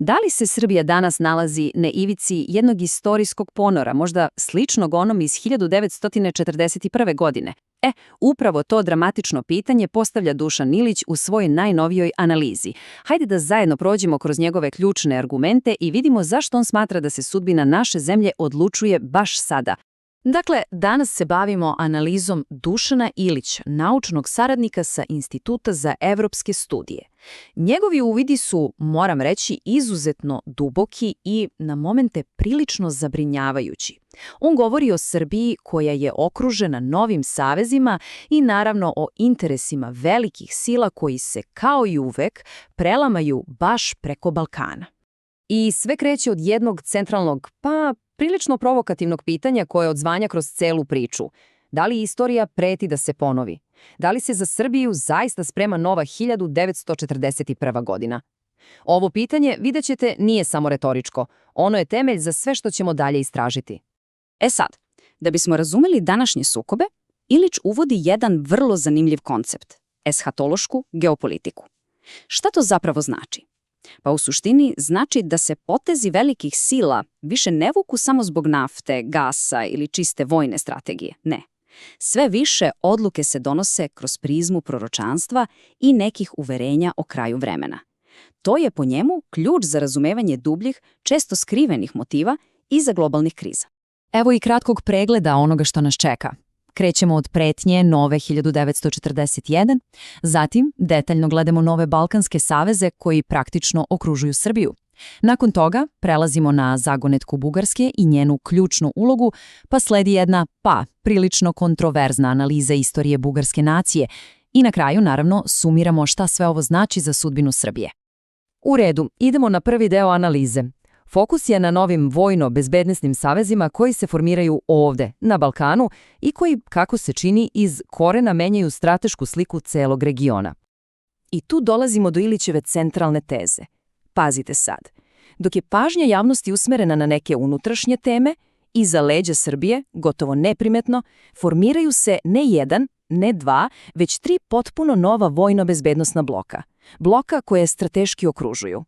Da li se Srbija danas nalazi na ivici jednog istorijskog ponora, možda sličnog onom iz 1941. godine? Upravo to dramatično pitanje postavlja Dušan Ilić u svojoj najnovijoj analizi. Hajde da zajedno prođemo kroz njegove ključne argumente i vidimo zašto on smatra da se sudbina naše zemlje odlučuje baš sada. Dakle, danas se bavimo analizom Dušana Ilića, naučnog saradnika sa Instituta za evropske studije. Njegovi uvidi su, moram reći, izuzetno duboki i na momente prilično zabrinjavajući. On govori o Srbiji koja je okružena novim savezima i naravno o interesima velikih sila koji se, kao i uvek, prelamaju baš preko Balkana. I sve kreće od jednog centralnog, prilično provokativnog pitanja koje odzvanja kroz celu priču. Da li istorija preti da se ponovi? Da li se za Srbiju zaista sprema nova 1941. godina? Ovo pitanje, vidjet ćete, nije samo retoričko. Ono je temelj za sve što ćemo dalje istražiti. Sad, da bismo razumeli današnje sukobe, Ilić uvodi jedan vrlo zanimljiv koncept – eshatološku geopolitiku. Šta to zapravo znači? Pa u suštini znači da se potezi velikih sila više ne vuku samo zbog nafte, gasa ili čiste vojne strategije. Ne. Sve više odluke se donose kroz prizmu proročanstva i nekih uverenja o kraju vremena. To je po njemu ključ za razumevanje dubljih, često skrivenih motiva iza globalnih kriza. Evo i kratkog pregleda onoga što nas čeka. Krećemo od pretnje nove 1941, zatim detaljno gledamo nove balkanske saveze koji praktično okružuju Srbiju. Nakon toga prelazimo na zagonetku Bugarske i njenu ključnu ulogu, pa sledi jedna, prilično kontroverzna analiza istorije bugarske nacije i na kraju, naravno, sumiramo šta sve ovo znači za sudbinu Srbije. U redu, idemo na prvi deo analize. Fokus je na novim vojno-bezbednosnim savezima koji se formiraju ovde, na Balkanu, i koji, kako se čini, iz korena menjaju stratešku sliku celog regiona. I tu dolazimo do Ilićeve centralne teze. Pazite sad. Dok je pažnja javnosti usmerena na neke unutrašnje teme, iza leđa Srbije, gotovo neprimetno, formiraju se ne jedan, ne dva, već tri potpuno nova vojno-bezbednosna bloka. Bloka koje strateški okružuju.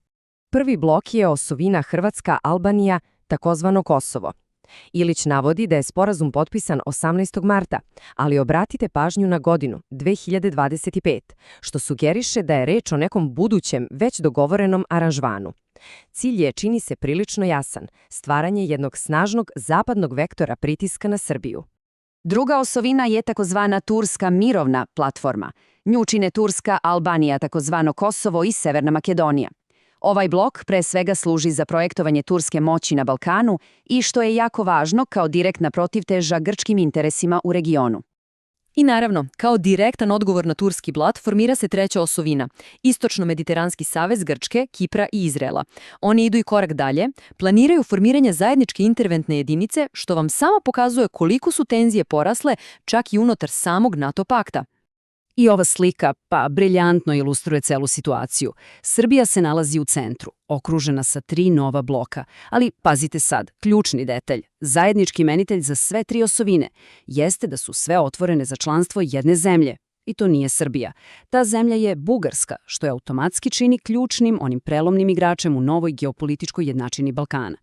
Prvi blok je osovina Hrvatska, Albanija, takozvano Kosovo. Ilić navodi da je sporazum potpisan 18. marta, ali obratite pažnju na godinu, 2025, što sugeriše da je reč o nekom budućem, već dogovorenom aranžmanu. Cilj je, čini se, prilično jasan, stvaranje jednog snažnog zapadnog vektora pritiska na Srbiju. Druga osovina je takozvana Turska mirovna platforma. Nju čine Turska, Albanija, takozvano Kosovo i Severna Makedonija. Ovaj blok pre svega služi za projektovanje turske moći na Balkanu i, što je jako važno, kao direktna protivteža grčkim interesima u regionu. I naravno, kao direktan odgovor na turski blat formira se treća osovina, Istočno-mediteranski savez Grčke, Kipra i Izraela. Oni idu i korak dalje, planiraju formiranje zajedničke interventne jedinice, što vam samo pokazuje koliko su tenzije porasle čak i unutar samog NATO pakta. I ova slika, briljantno ilustruje celu situaciju. Srbija se nalazi u centru, okružena sa tri nova bloka. Ali pazite sad, ključni detalj, zajednički imenitelj za sve tri osovine, jeste da su sve otvorene za članstvo jedne zemlje. I to nije Srbija. Ta zemlja je Bugarska, što je automatski čini ključnim, onim prelomnim igračem u novoj geopolitičkoj jednačini Balkana.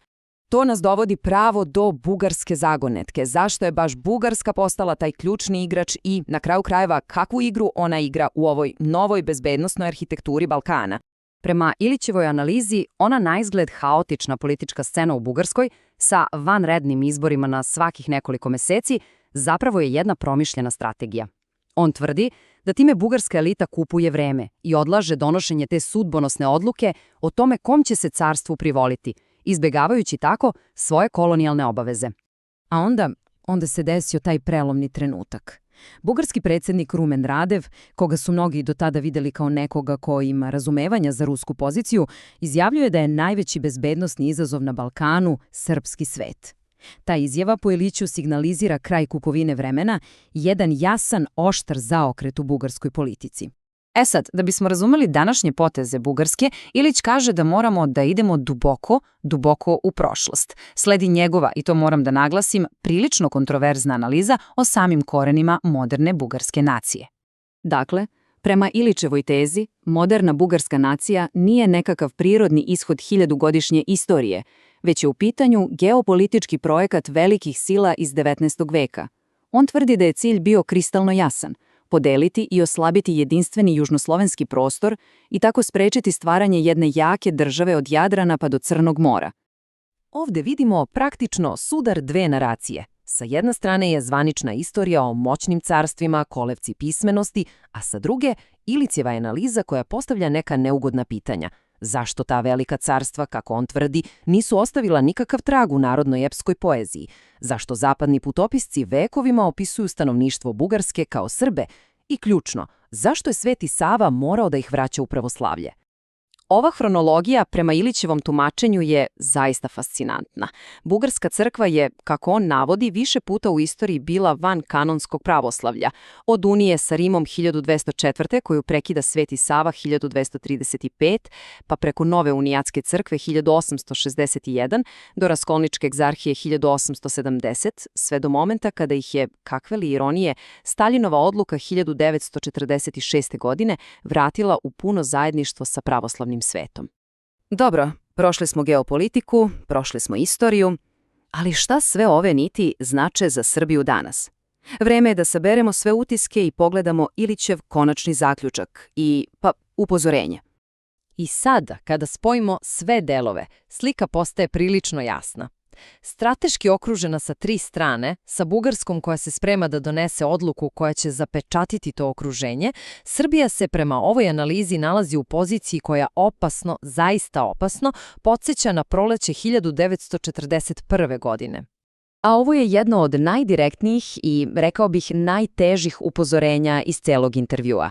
To nas dovodi pravo do bugarske zagonetke. Zašto je baš Bugarska postala taj ključni igrač i, na kraju krajeva, kakvu igru ona igra u ovoj novoj bezbednosnoj arhitekturi Balkana? Prema Ilićevoj analizi, ona naizgled haotična politička scena u Bugarskoj sa vanrednim izborima na svakih nekoliko meseci zapravo je jedna promišljena strategija. On tvrdi da time bugarska elita kupuje vreme i odlaže donošenje te sudbonosne odluke o tome kom će se carstvu privoliti, izbegavajući tako svoje kolonijalne obaveze. A onda se desio taj prelomni trenutak. Bugarski predsjednik Rumen Radev, koga su mnogi do tada videli kao nekoga ko ima razumevanja za rusku poziciju, izjavljuje da je najveći bezbednosni izazov na Balkanu srpski svet. Ta izjava po Iliću signalizira kraj kupovine vremena i jedan jasan, oštar zaokret u bugarskoj politici. Sad, da bismo razumeli današnje poteze Bugarske, Ilić kaže da moramo da idemo duboko u prošlost. Sledi njegova, i to moram da naglasim, prilično kontroverzna analiza o samim korenima moderne bugarske nacije. Dakle, Prema Ilićevoj tezi, moderna bugarska nacija nije nekakav prirodni ishod 1000-godišnje istorije, već je u pitanju geopolitički projekat velikih sila iz 19. veka. On tvrdi da je cilj bio kristalno jasan – podeliti i oslabiti jedinstveni južnoslovenski prostor i tako sprečiti stvaranje jedne jake države od Jadrana pa do Crnog mora. Ovde vidimo praktično sudar dve naracije. Sa jedne strane je zvanična istorija o moćnim carstvima, kolevci pismenosti, a sa druge Ilićeva analiza koja postavlja neka neugodna pitanja. Zašto ta velika carstva, kako on tvrdi, nisu ostavila nikakav trag u narodnoj epskoj poeziji? Zašto zapadni putopisci vekovima opisuju stanovništvo Bugarske kao Srbe? I ključno, zašto je Sveti Sava morao da ih vraća u pravoslavlje? Ova hronologija prema Ilićevom tumačenju je zaista fascinantna. Bugarska crkva je, kako on navodi, više puta u istoriji bila van kanonskog pravoslavlja. Od unije sa Rimom 1204. koju prekida Sveti Sava 1235, pa preko nove unijatske crkve 1861 do raskolničke egzarhije 1870, sve do momenta kada ih je, kakve li ironije, Staljinova odluka 1946. godine vratila u puno zajedništvo sa pravoslavnim svetom. Dobro, prošli smo geopolitiku, prošli smo istoriju, ali šta sve ove niti znače za Srbiju danas? Vreme je da saberemo sve utiske i pogledamo Ilićev konačni zaključak i, upozorenje. I sada, kada spojimo sve delove, slika postaje prilično jasna. Strateški okružena sa tri strane, sa Bugarskom koja se sprema da donese odluku koja će zapečatiti to okruženje, Srbija se prema ovoj analizi nalazi u poziciji koja opasno, zaista opasno, podsjeća na proleće 1941. godine. A ovo je jedno od najdirektnijih i, rekao bih, najtežih upozorenja iz celog intervjua.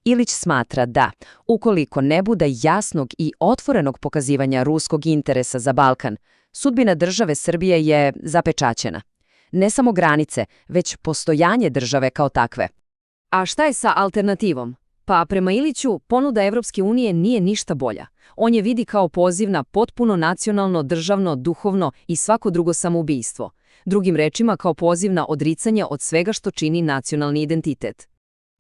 Ilić smatra da, ukoliko ne bude jasnog i otvorenog pokazivanja ruskog interesa za Balkan, sudbina države Srbije je zapečaćena. Ne samo granice, već postojanje države kao takve. A šta je sa alternativom? Pa prema Iliću, ponuda Evropske unije nije ništa bolja. On je vidi kao poziv na potpuno nacionalno, državno, duhovno i svako drugo samoubistvo. Drugim rečima, kao poziv na odricanje od svega što čini nacionalni identitet.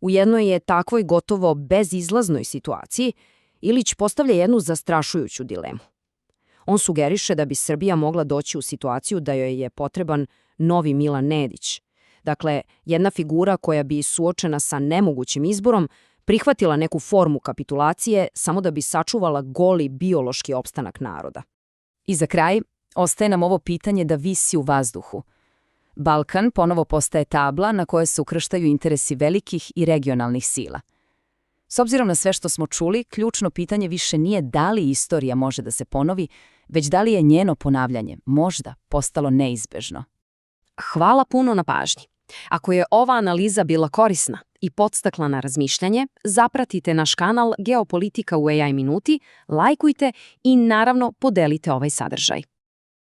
U jednoj je takvoj gotovo bezizlaznoj situaciji Ilić postavlja jednu zastrašujuću dilemu. On sugeriše da bi Srbija mogla doći u situaciju da joj je potreban novi Milan Nedić. Dakle, jedna figura koja bi suočena sa nemogućim izborom prihvatila neku formu kapitulacije samo da bi sačuvala goli biološki opstanak naroda. I za kraj, ostaje nam ovo pitanje da visi u vazduhu. Balkan ponovo postaje tabla na kojoj se ukrštaju interesi velikih i regionalnih sila. S obzirom na sve što smo čuli, ključno pitanje više nije da li istorija može da se ponovi, već da li je njeno ponavljanje možda postalo neizbežno. Hvala puno na pažnji. Ako je ova analiza bila korisna i podstakla na razmišljanje, zapratite naš kanal Geopolitika u AI minuti, lajkujte i naravno podelite ovaj sadržaj.